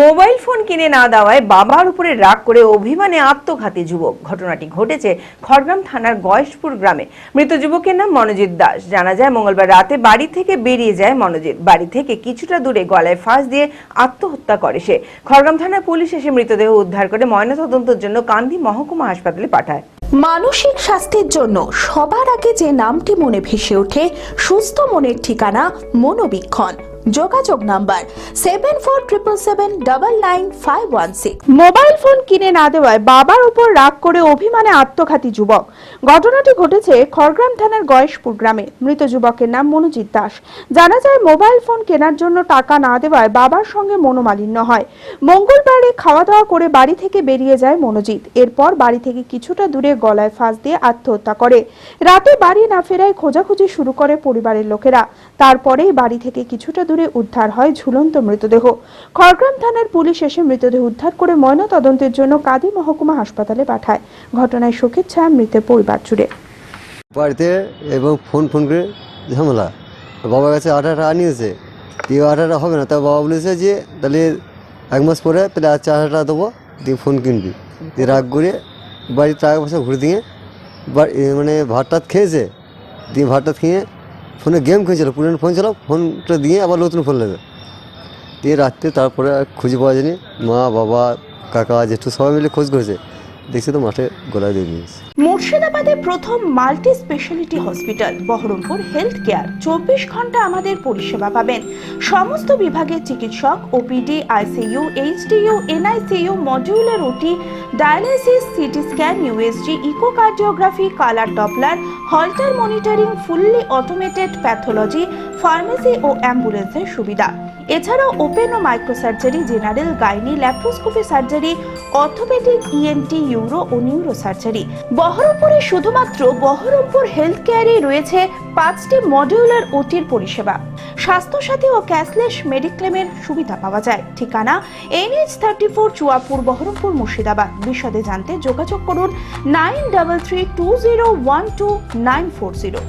Mobile phone কিনে না দেওয়ায় বাবার উপরে রাগ করে অভিমানে আত্মঘাতী যুবক। ঘটনাটি ঘটেছে খড়গ্রাম থানার গয়েশপুর গ্রামে। মৃত যুবকের নাম মনোজিৎ দাস। জানা যায় মঙ্গলবার রাতে বাড়ি থেকে বেরিয়ে যায় মনোজিৎ। বাড়ি থেকে কিছুটা দূরে গলায় ফাঁস দিয়ে আত্মহত্যা করে সে। খড়গ্রাম থানার পুলিশ এসে মৃতদেহ উদ্ধার করে ময়নাতদন্তের জন্য কান্দি মহকুমা হাসপাতালে পাঠায়। মানসিক স্বাস্থ্যের জন্য সবার আগে যে নামটি মনে ভেসে ওঠে, সুস্থ মনের ঠিকানা মনোবীক্ষণ। যোগাযোগ নাম্বার 7477799516। মোবাইল ফোন কিনে না দেওয়ায় বাবার উপর রাগ করে অভিমানে আত্মঘাতী যুবক। ঘটনাটি ঘটেছে খড়গ্রাম থানার গয়েশপুর গ্রামে। মৃত যুবকের নাম মনোজিৎ দাস। জানা যায় মোবাইল ফোন কেনার জন্য টাকা না দেওয়ায় বাবার সঙ্গে মনোমালিন্য হয়। মঙ্গলবারে খাওয়া দাওয়া করে বাড়ি থেকে বেরিয়ে যায় মনোজিৎ। এরপর বাড়ি থেকে কিছুটা দূরে গলায় ফাঁস দিয়ে আত্মহত্যা করে। রাতে বাড়ি না ফেরায় খোঁজাখুঁজি শুরু করে পরিবারের লোকেরা। তারপরেই বাড়ি থেকে কিছুটা দূরে উদ্ধার হয় ঝুলন্ত মৃতদেহ। খড়গ্রাম থানার পুলিশ এসে মৃতদেহ উদ্ধার করে ময়নাতদন্তের জন্য কাঁদি মহকুমা হাসপাতালে পাঠায়। ঘটনায় শোকের ছায়া মৃতের পরিবার জুড়ে। বাড়িতে এবং ফোন করে ঝামেলা, বাবার কাছে আঠাটা আনিয়েছে, দিয়ে আঠাটা হবে না, তা বাবা বলেছে যে তাহলে 1 মাস পরে তাহলে আর 4,000 টাকা দেবো, দিয়ে ফোন কিনবি। দিয়ে রাগ করে বাড়ির টাকা পয়সা ঘুরে দিয়ে মানে ভাতটাত খেয়েছে, দিয়ে ভাতটা খেয়ে ফোনে গেম খেয়েছিল, পুরনো ফোন ছিল, ফোনটা দিয়ে আবার নতুন ফোন নেবে। দিয়ে রাত্রে তারপরে খুঁজে পাওয়া যায়নি। মা বাবা কাকা জেঠু সবাই মিলে খোঁজ করেছে, দেখছি তো মাঠে গলায় দিয়ে দিয়েছে। মুর্শিদাবাদে প্রথম multi speciality hospital Baharampur health care. 24 ঘন্টা আমাদের পরিষেবা পাবেন। সমস্ত বিভাগের চিকিৎসক, OPD, ICU, HDU, NICU, modular OT, dialysis, CT scan, USG, echocardiography, colour Doppler, Holter monitoring, fully automated pathology, pharmacy ও অ্যাম্বুলেন্সের সুবিধা। এছাড়াও ওপেন ও microsurgery, general, gynae, laparoscopy surgery, orthopaedic, ENT, uro ও নিউরো সার্জারি। বহরমপুরে শুধুমাত্র বহরমপুর হেলথ কেয়ারে রয়েছে 5টি মডিউলার ওটির পরিষেবা। স্বাস্থ্যসাথী ও ক্যাশলেস মেডিক্লেমের সুবিধা পাওয়া যায়। ঠিকানা NH34 চুয়াপুর, বহরমপুর, মুর্শিদাবাদ। বিশদে জানতে যোগাযোগ করুন 9332012940।